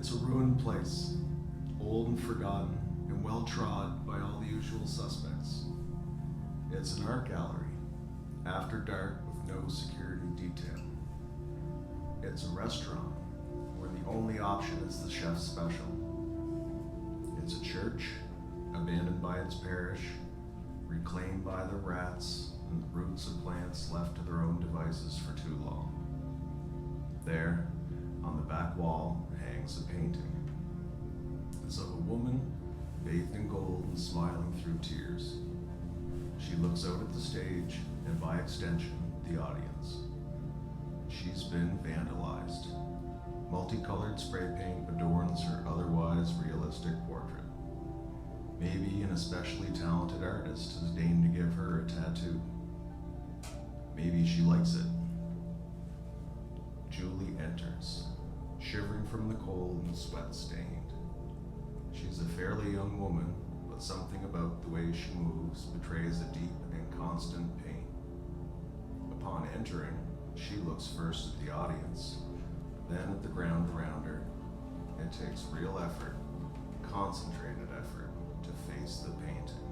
It's a ruined place, old and forgotten, and well trod by all the usual suspects. It's an art gallery, after dark with no security detail. It's a restaurant, where the only option is the chef's special. It's a church, abandoned by its parish, reclaimed by the rats and the roots of plants left to their own devices for too long. There, on the back wall, hangs a painting. It's of a woman bathed in gold and smiling through tears. She looks out at the stage and by extension, the audience. She's been vandalized. Multicolored spray paint adorns her otherwise realistic portrait. Maybe an especially talented artist has deigned to give her a tattoo. Maybe she likes it. Julie enters, shivering from the cold and sweat-stained. She's a fairly young woman, but something about the way she moves betrays a deep and constant pain. Upon entering, she looks first at the audience, then at the ground around her. It takes real effort, concentrated effort, to face the painting.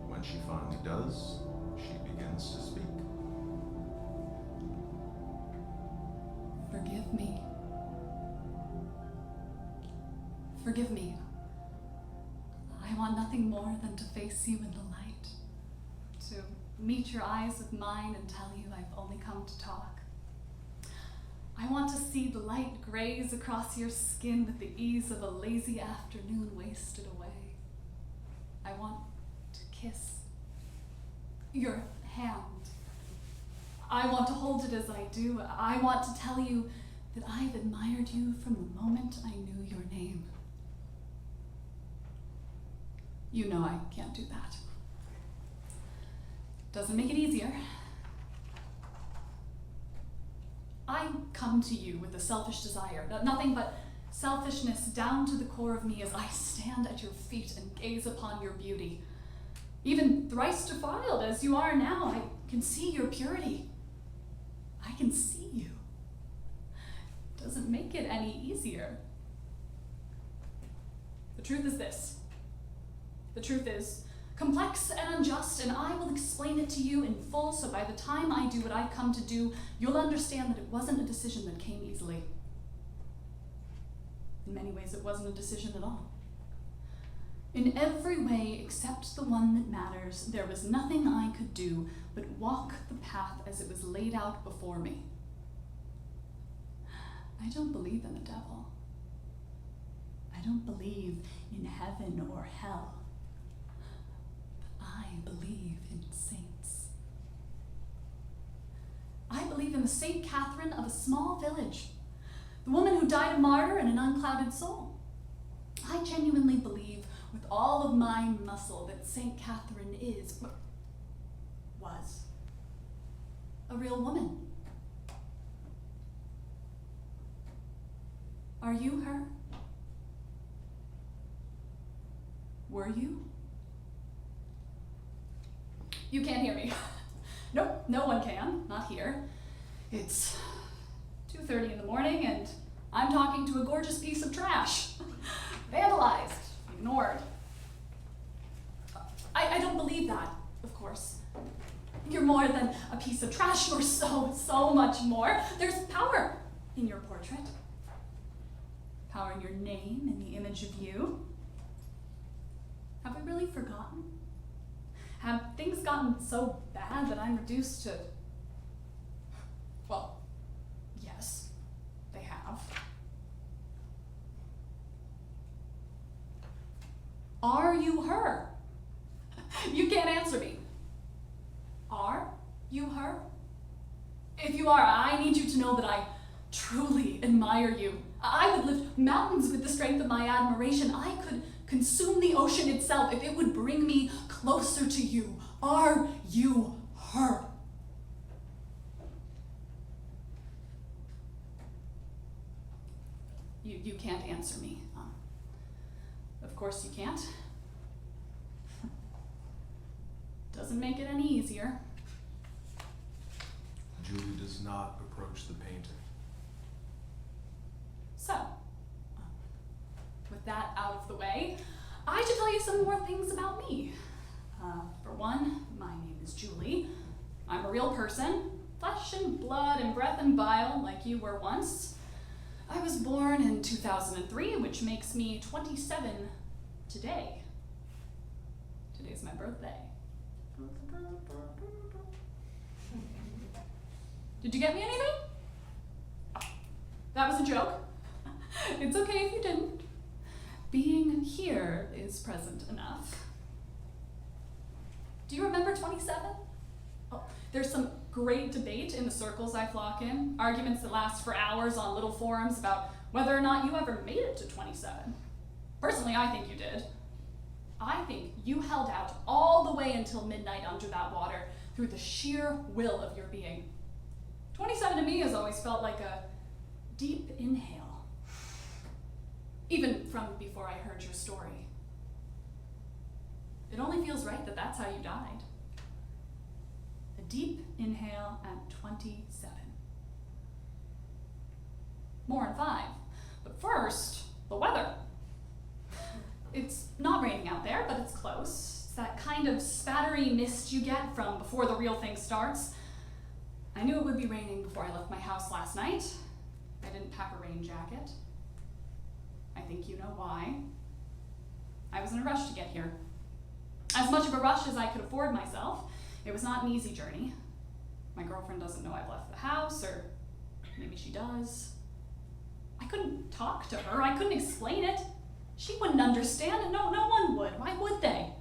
When she finally does, she begins to speak. Forgive me. Forgive me. I want nothing more than to face you in the light, to meet your eyes with mine and tell you I've only come to talk. I want to see the light graze across your skin with the ease of a lazy afternoon wasted away. I want to kiss your hand. I want to hold it as I do. I want to tell you that I've admired you from the moment I knew your name. You know I can't do that. Doesn't make it easier. I come to you with a selfish desire, nothing but selfishness down to the core of me as I stand at your feet and gaze upon your beauty. Even thrice defiled as you are now, I can see your purity. I can see you. Doesn't make it any easier. The truth is this. The truth is complex and unjust, and I will explain it to you in full, so by the time I do what I've come to do, you'll understand that it wasn't a decision that came easily. In many ways, it wasn't a decision at all. In every way except the one that matters, there was nothing I could do but walk the path as it was laid out before me. I don't believe in the devil. I don't believe in heaven or hell. But I believe in saints. I believe in the Saint Catherine of a small village, the woman who died a martyr in an unclouded soul. I genuinely believe with all of my muscle that Saint Catherine was a real woman. Are you her? Were you? You can't hear me. Nope, no one can, not here. It's 2:30 in the morning and I'm talking to a gorgeous piece of trash. Vandalized, ignored. I don't believe that, of course. You're more than a piece of trash. You're so much more. There's power in your portrait. Power in your name, in the image of you. Have we really forgotten? Have things gotten so bad that I'm reduced to, well, yes, they have. Are you her? You can't answer me. Are you her? If you are, I need you to know that I truly admire you. I would lift mountains with the strength of my admiration. I could consume the ocean itself if it would bring me closer to you. Are you her? You can't answer me. Of course you can't. Doesn't make it any easier. Julie does not approach the painting. So, of the way, I should tell you some more things about me. For one, my name is Julie. I'm a real person, flesh and blood and breath and bile like you were once. I was born in 2003, which makes me 27 today. Today's my birthday. Did you get me anything? That was a joke. It's okay if you didn't. Being here is present enough. Do you remember 27? Oh, there's some great debate in the circles I flock in, arguments that last for hours on little forums about whether or not you ever made it to 27. Personally, I think you did. I think you held out all the way until midnight under that water through the sheer will of your being. 27 to me has always felt like a deep inhale, even from before I heard your story. It only feels right that that's how you died. A deep inhale at 27. More in 5. But first, the weather. It's not raining out there, but it's close. It's that kind of spattery mist you get from before the real thing starts. I knew it would be raining before I left my house last night. I didn't pack a rain jacket. I think you know why. I was in a rush to get here. As much of a rush as I could afford myself. It was not an easy journey. My girlfriend doesn't know I've left the house, or maybe she does. I couldn't talk to her. I couldn't explain it. She wouldn't understand, and no one would. Why would they?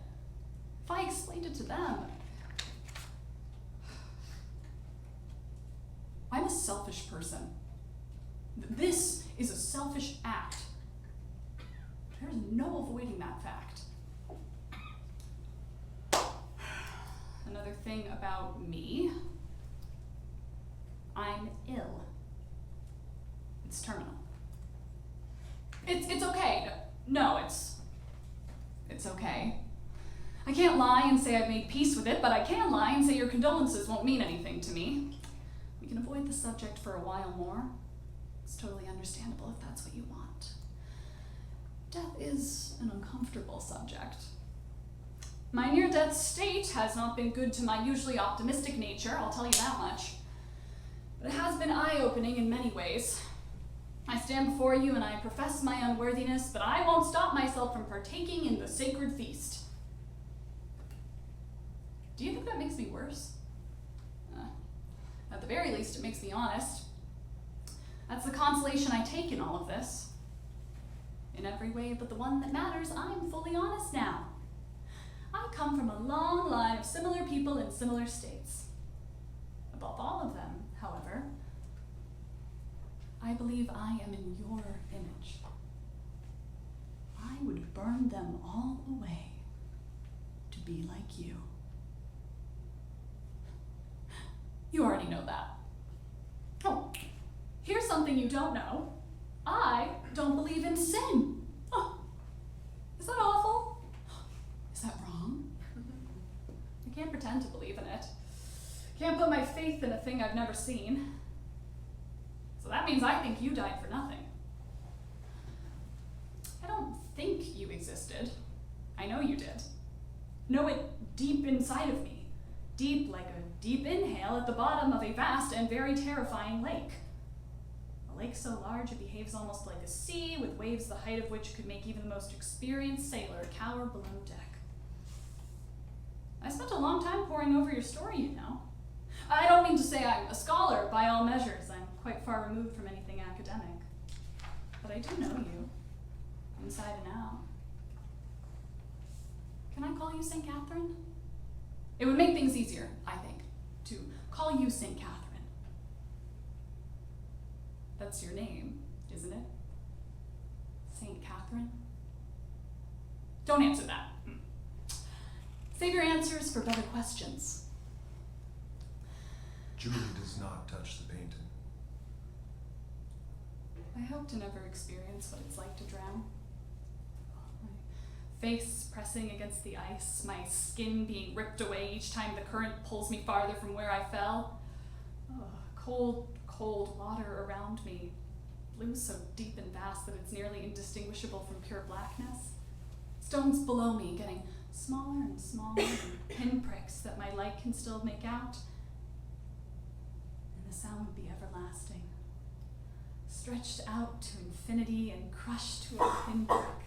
If I explained it to them. I'm a selfish person. This is a selfish act. There's no avoiding that fact. Another thing about me, I'm ill. It's terminal. It's okay. No, it's okay. I can't lie and say I've made peace with it, but I can lie and say your condolences won't mean anything to me. We can avoid the subject for a while more. It's totally understandable if that's what you want. Death is an uncomfortable subject. My near-death state has not been good to my usually optimistic nature, I'll tell you that much. But it has been eye-opening in many ways. I stand before you and I profess my unworthiness, but I won't stop myself from partaking in the sacred feast. Do you think that makes me worse? At the very least, it makes me honest. That's the consolation I take in all of this. In every way but the one that matters, I'm fully honest now. I come from a long line of similar people in similar states. Above all of them, however, I believe I am in your image. I would burn them all away to be like you. You already know that. Oh, here's something you don't know. I don't believe in sin. Oh, is that awful? Is that wrong? I can't pretend to believe in it. Can't put my faith in a thing I've never seen. So that means I think you died for nothing. I don't think you existed. I know you did. Know it deep inside of me. Deep like a deep inhale at the bottom of a vast and very terrifying lake. A lake so large it behaves almost like a sea, with waves the height of which could make even the most experienced sailor cower below deck. I spent a long time poring over your story, you know. I don't mean to say I'm a scholar by all measures. I'm quite far removed from anything academic. But I do know you, inside and out. Can I call you St. Catherine? It would make things easier, I think, to call you St. Catherine. That's your name, isn't it? St. Catherine? Don't answer that. Save your answers for better questions. Julie does not touch the painting. I hope to never experience what it's like to drown. My face pressing against the ice, my skin being ripped away each time the current pulls me farther from where I fell. Oh, cold, cold water around me, blue so deep and vast that it's nearly indistinguishable from pure blackness. stones below me, getting smaller and smaller and pinpricks that my light can still make out. And the sound would be everlasting, stretched out to infinity and crushed to a pinprick.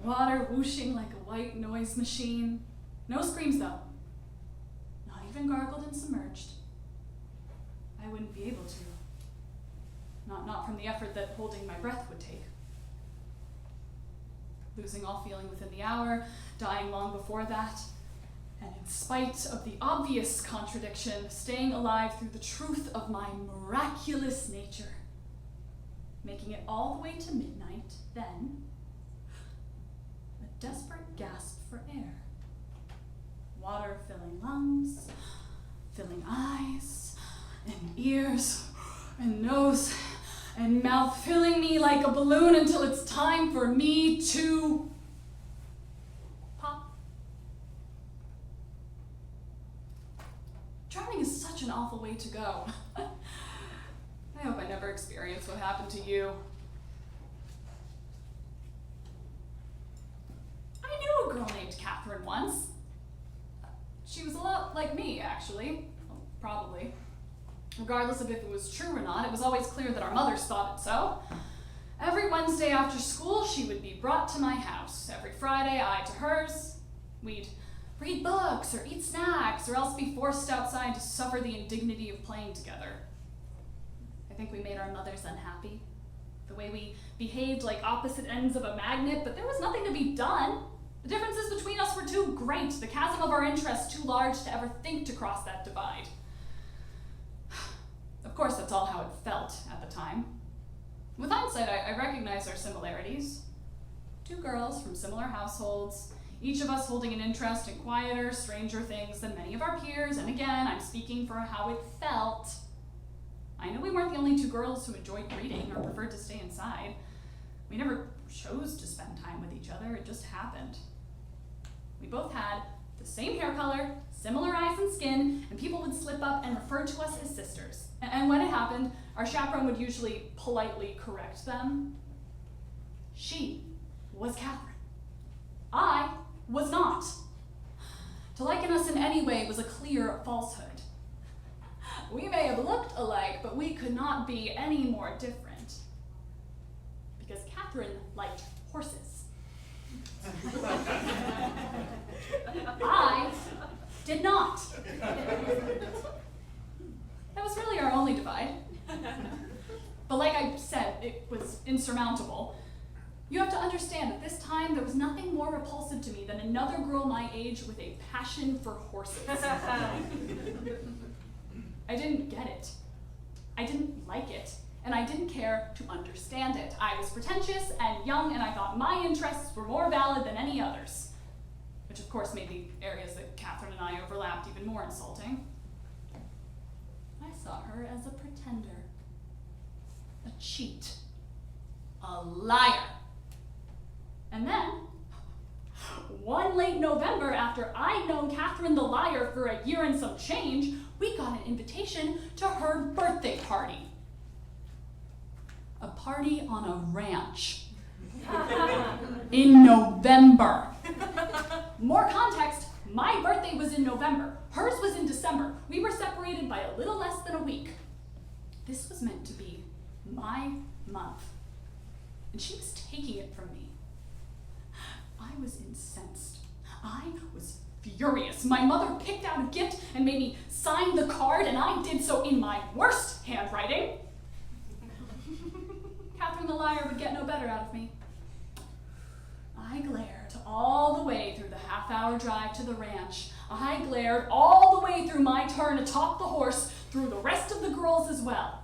Water whooshing like a white noise machine. No screams though. Not even gargled and submerged. I wouldn't be able to. Not from the effort that holding my breath would take. Losing all feeling within the hour, dying long before that, and in spite of the obvious contradiction, staying alive through the truth of my miraculous nature. Making it all the way to midnight, then a desperate gasp for air. Water filling lungs, filling eyes, and ears, and nose, and mouth, filling me like a balloon until it's time for me to pop. Drowning is such an awful way to go. I hope I never experience what happened to you. I knew a girl named Katherine once. She was a lot like me, actually. Well, probably. Regardless of if it was true or not, it was always clear that our mothers thought it so. Every Wednesday after school, she would be brought to my house. Every Friday, I to hers. We'd read books or eat snacks or else be forced outside to suffer the indignity of playing together. I think we made our mothers unhappy. The way we behaved like opposite ends of a magnet, but there was nothing to be done. The differences between us were too great, the chasm of our interests too large to ever think to cross that divide. Of course, that's all how it felt at the time. With hindsight, I recognize our similarities. Two girls from similar households, each of us holding an interest in quieter, stranger things than many of our peers, and again, I'm speaking for how it felt. I know we weren't the only two girls who enjoyed reading or preferred to stay inside. We never chose to spend time with each other, it just happened. We both had the same hair color, similar eyes and skin, and people would slip up and refer to us as sisters. And when it happened, our chaperone would usually politely correct them. She was Katherine. I was not. To liken us in any way was a clear falsehood. We may have looked alike, but we could not be any more different. Because Katherine liked horses. I did not. That was really our only divide. But like I said, it was insurmountable. You have to understand, at this time, there was nothing more repulsive to me than another girl my age with a passion for horses. I didn't get it. I didn't like it. And I didn't care to understand it. I was pretentious and young, and I thought my interests were more valid than any others. Which of course made the areas that Katherine and I overlapped even more insulting. I saw her as a pretender, a cheat, a liar. And then, one late November, after I'd known Katherine the liar for a year and some change, we got an invitation to her birthday party. A party on a ranch. In November. More context, my birthday was in November. Hers was in December. We were separated by a little less than a week. This was meant to be my month. And she was taking it from me. I was incensed. I was furious. My mother picked out a gift and made me sign the card, and I did so in my worst handwriting. Katherine the liar would get no better out of me. I glared all the way through the half-hour drive to the ranch. I glared all the way through my turn atop the horse, through the rest of the girls as well.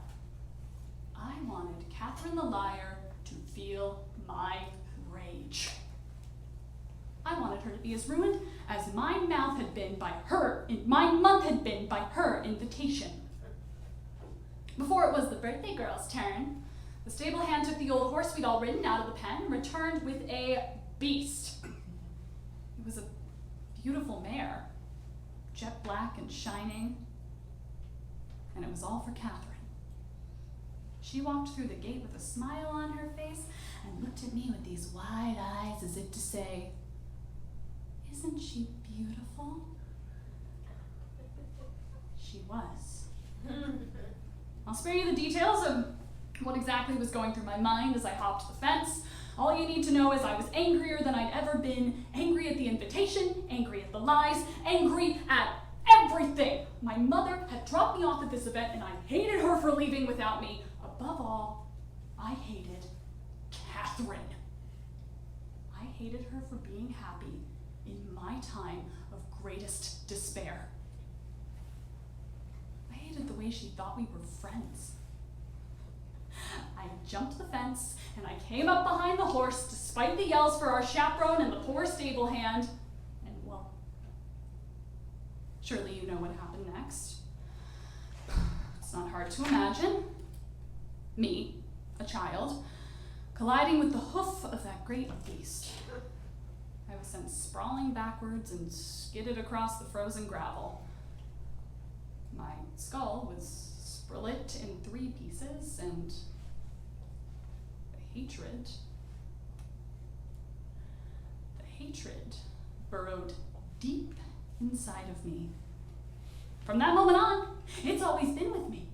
I wanted Katherine the liar to feel my rage. I wanted her to be as ruined as my mouth had been by her, my month had been by her invitation. Before it was the birthday girl's turn, the stable hand took the old horse we'd all ridden out of the pen and returned with a beast. It was a beautiful mare, jet black and shining, and it was all for Katherine. She walked through the gate with a smile on her face and looked at me with these wide eyes as if to say, Wasn't she beautiful? She was. I'll spare you the details of what exactly was going through my mind as I hopped the fence. All you need to know is I was angrier than I'd ever been. Angry at the invitation, angry at the lies, angry at everything. My mother had dropped me off at this event and I hated her for leaving without me. Above all, I hated Katherine. I hated her for being happy in my time of greatest despair. I hated the way she thought we were friends. I jumped the fence and I came up behind the horse despite the yells for our chaperone and the poor stable hand. And well, surely you know what happened next. It's not hard to imagine. Me, a child, colliding with the hoof of that great beast. I was sent sprawling backwards and skidded across the frozen gravel. My skull was split in 3 pieces, and the hatred burrowed deep inside of me. From that moment on, it's always been with me.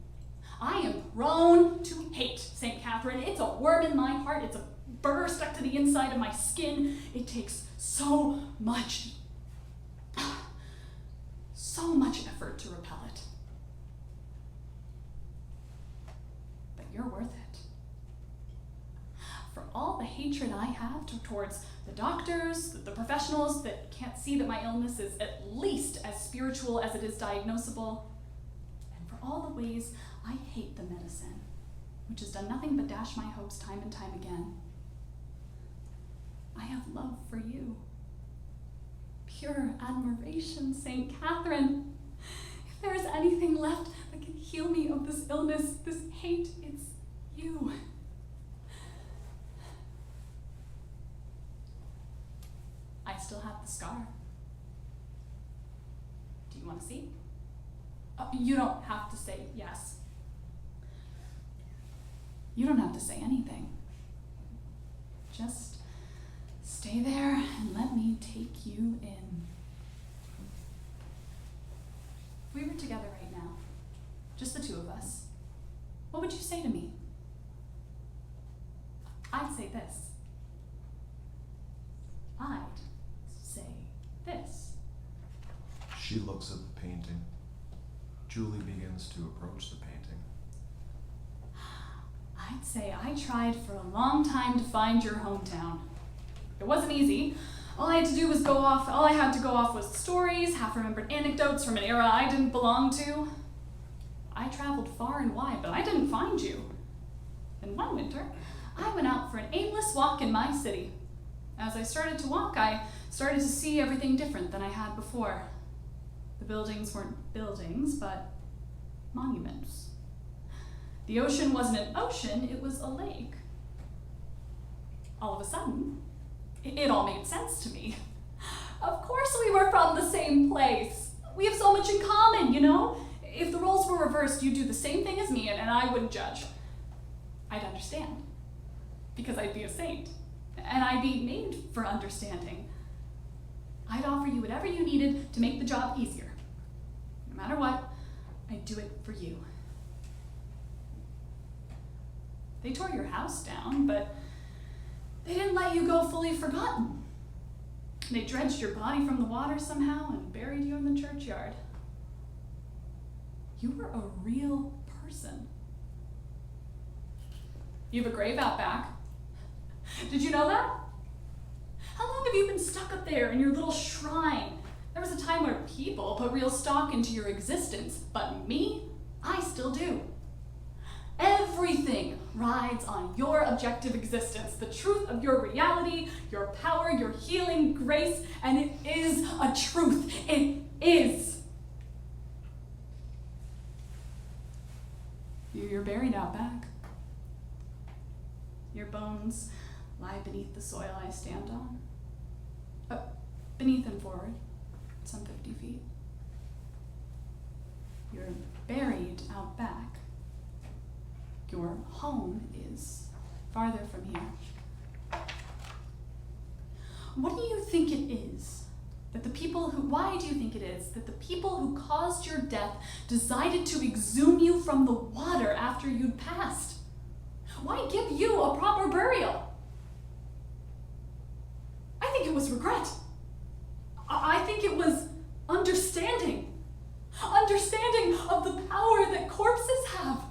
I am prone to hate St. Catherine. It's a worm in my heart. It's a burr stuck to the inside of my skin. It takes so much effort to repel it. But you're worth it. For all the hatred I have towards the doctors, the professionals that can't see that my illness is at least as spiritual as it is diagnosable, and for all the ways I hate the medicine, which has done nothing but dash my hopes time and time again, I have love for you. Pure admiration, St. Catherine. If there is anything left that can heal me of this illness, this hate, it's you. I still have the scar. Do you want to see? You don't have to say yes. You don't have to say anything. Just stay there and let me take you in. If we were together right now, just the 2 of us, what would you say to me? I'd say this. I'd say this. She looks at the painting. Julie begins to approach the painting. I'd say I tried for a long time to find your hometown. It wasn't easy. All I had to go off was stories, half-remembered anecdotes from an era I didn't belong to. I traveled far and wide, but I didn't find you. And one winter, I went out for an aimless walk in my city. As I started to walk, I started to see everything different than I had before. The buildings weren't buildings, but monuments. The ocean wasn't an ocean, it was a lake. All of a sudden, it all made sense to me. Of course we were from the same place. We have so much in common, you know? If the roles were reversed, you'd do the same thing as me and I wouldn't judge. I'd understand, because I'd be a saint, and I'd be made for understanding. I'd offer you whatever you needed to make the job easier. No matter what, I'd do it for you. They tore your house down, but they didn't let you go fully forgotten. They dredged your body from the water somehow and buried you in the churchyard. You were a real person. You have a grave out back. Did you know that? How long have you been stuck up there in your little shrine? There was a time where people put real stock into your existence, but me, I still do. Everything rides on your objective existence, the truth of your reality, your power, your healing grace, and it is a truth. It is. You're buried out back. Your bones lie beneath the soil I stand on. Beneath and forward, some 50 feet. You're buried out back. Your home is farther from here. What do you think it is Why do you think it is that the people who caused your death decided to exhume you from the water after you'd passed? Why give you a proper burial? I think it was regret. I think it was understanding. Understanding of the power that corpses have.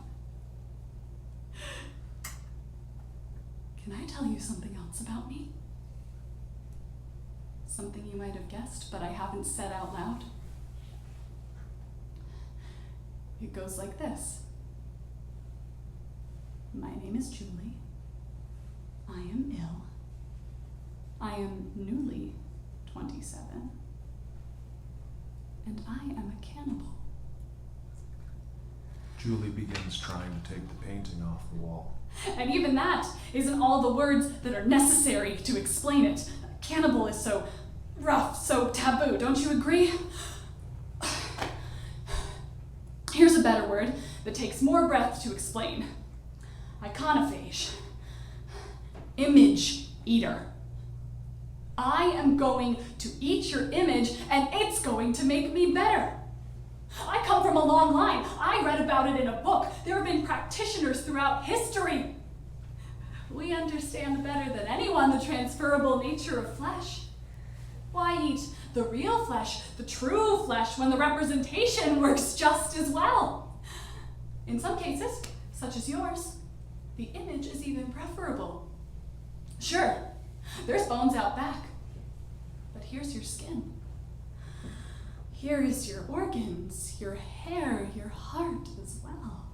Can I tell you something else about me? Something you might have guessed, but I haven't said out loud. It goes like this. My name is Julie. I am ill. I am newly 27. And I am a cannibal. Julie begins trying to take the painting off the wall. And even that isn't all the words that are necessary to explain it. Cannibal is so rough, so taboo, don't you agree? Here's a better word that takes more breath to explain. Iconophage. Image eater. I am going to eat your image, and it's going to make me better. I come from a long line. I read about it in a book. There have been practitioners throughout history. We understand better than anyone the transferable nature of flesh. Why eat the real flesh, the true flesh, when the representation works just as well? In some cases, such as yours, the image is even preferable. Sure, there's bones out back, but here's your skin. Here is your organs, your hair, your heart as well.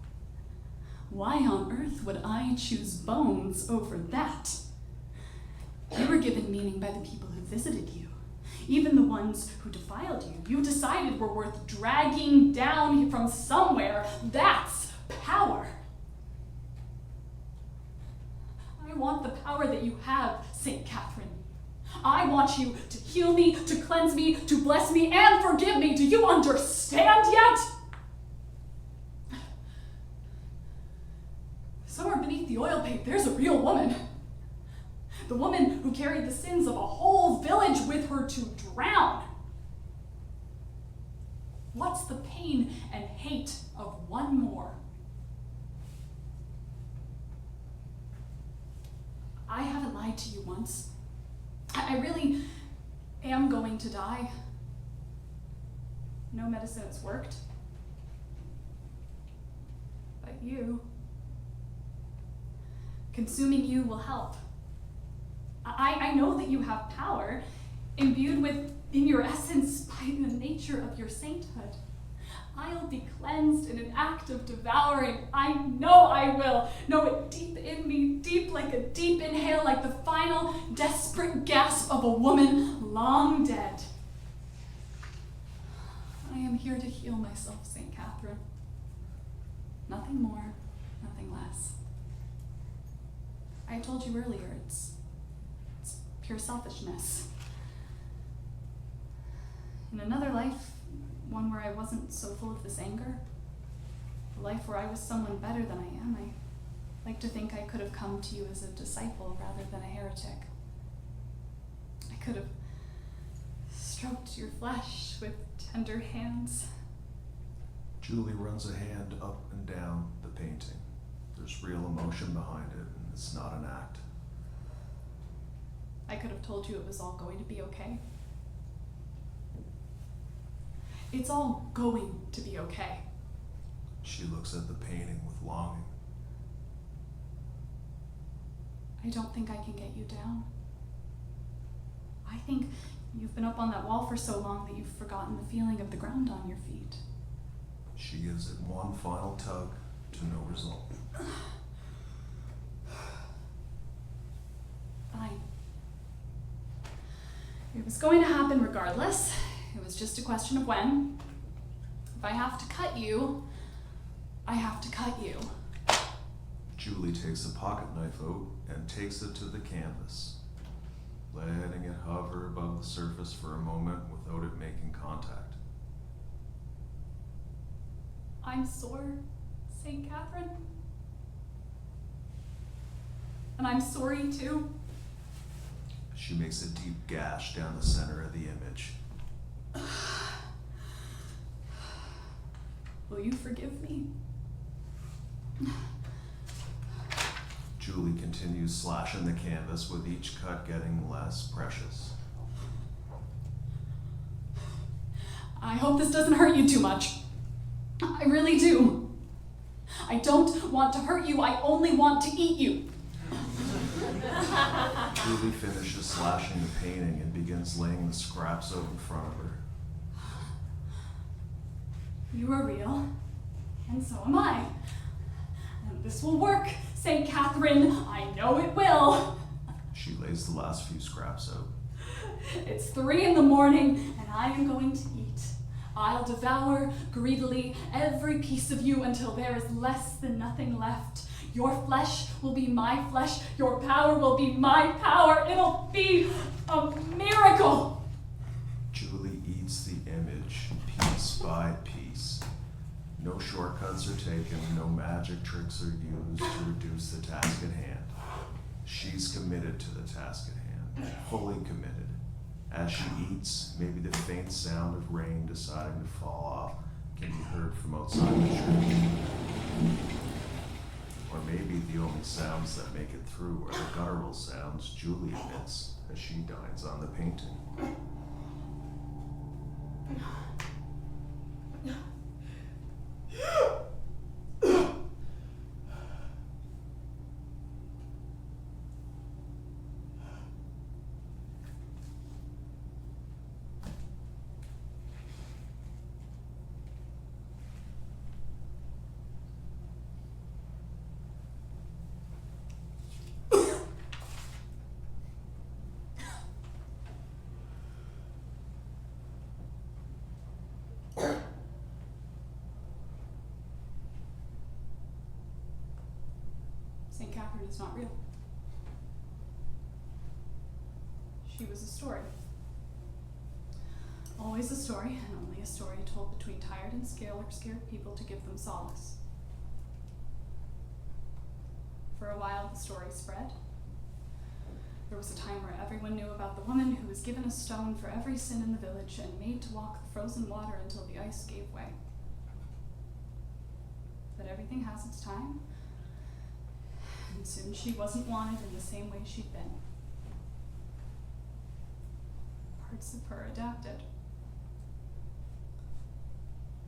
Why on earth would I choose bones over that? You were given meaning by the people who visited you, even the ones who defiled you. You decided were worth dragging down from somewhere. That's power. I want the power that you have, St. Catherine. I want you to heal me, to cleanse me, to bless me, and forgive me. Do you understand yet? Somewhere beneath the oil paint, there's a real woman. The woman who carried the sins of a whole village with her to drown. What's the pain and hate of one more? I haven't lied to you once. I really am going to die. No medicine has worked. But you, consuming you will help. I know that you have power, imbued with, in your essence, by the nature of your sainthood. I'll be cleansed in an act of devouring. I know I will. Know it deep in me, deep like a deep inhale, like the final desperate gasp of a woman long dead. I am here to heal myself, St. Catherine. Nothing more, nothing less. I told you earlier, it's pure selfishness. In another life, one where I wasn't so full of this anger, a life where I was someone better than I am, I like to think I could have come to you as a disciple rather than a heretic. I could have stroked your flesh with tender hands. Julie runs a hand up and down the painting. There's real emotion behind it, and it's not an act. I could have told you it was all going to be okay. It's all going to be okay. She looks at the painting with longing. I don't think I can get you down. I think you've been up on that wall for so long that you've forgotten the feeling of the ground on your feet. She gives it one final tug to no result. Fine. It was going to happen regardless. It was just a question of when. If I have to cut you, I have to cut you. Julie takes a pocket knife out and takes it to the canvas, letting it hover above the surface for a moment without it making contact. I'm sore, St. Catherine. And I'm sorry too. She makes a deep gash down the center of the image. Will you forgive me? Julie continues slashing the canvas, with each cut getting less precious. I hope this doesn't hurt you too much. I really do. I don't want to hurt you, I only want to eat you. Julie finishes slashing the painting and begins laying the scraps out in front of her. You are real, and so am I. And this will work, St. Catherine. I know it will. She lays the last few scraps out. It's 3 a.m, and I am going to eat. I'll devour greedily every piece of you until there is less than nothing left. Your flesh will be my flesh. Your power will be my power. It'll be a miracle. Julie eats the image piece by piece. No shortcuts are taken, no magic tricks are used to reduce the task at hand. She's committed to the task at hand, fully committed. As she eats, maybe the faint sound of rain deciding to fall off can be heard from outside the church. Or maybe the only sounds that make it through are the guttural sounds Julie emits as she dines on the painting. St. Catherine is not real. She was a story. Always a story, and only a story told between tired and scared people to give them solace. For a while, the story spread. There was a time where everyone knew about the woman who was given a stone for every sin in the village and made to walk the frozen water until the ice gave way. But everything has its time, and soon she wasn't wanted in the same way she'd been. Parts of her adapted.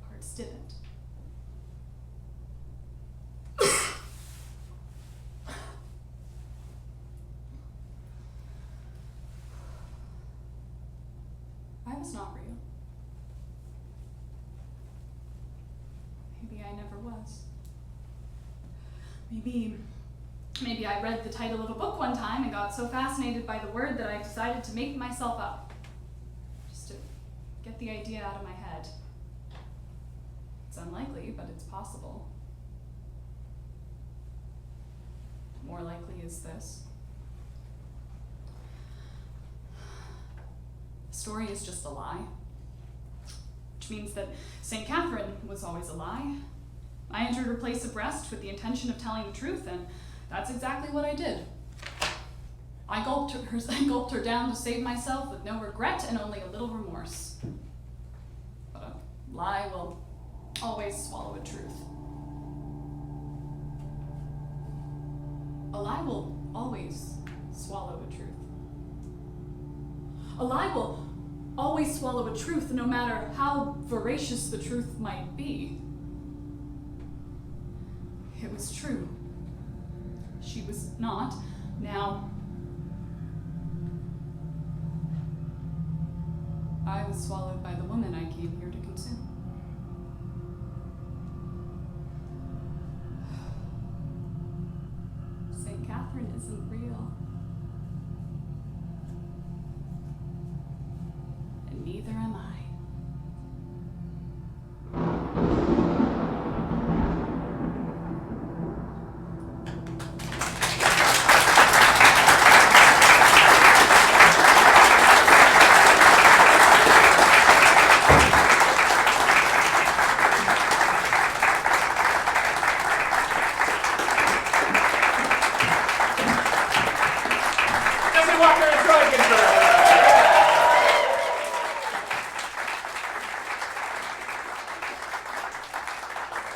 Parts didn't. I was not real. Maybe I never was. Maybe I read the title of a book one time and got so fascinated by the word that I decided to make myself up. Just to get the idea out of my head. It's unlikely, but it's possible. More likely is this. The story is just a lie. Which means that St. Catherine was always a lie. I entered her place of rest with the intention of telling the truth, and that's exactly what I did. I gulped her down to save myself with no regret and only a little remorse. But a lie will always swallow a truth. A lie will always swallow a truth. A lie will always swallow a truth, no matter how voracious the truth might be. It was true. She was not. Now, I was swallowed by the woman I came here to consume. St. Catherine isn't real. And neither am I. Walker and Troy can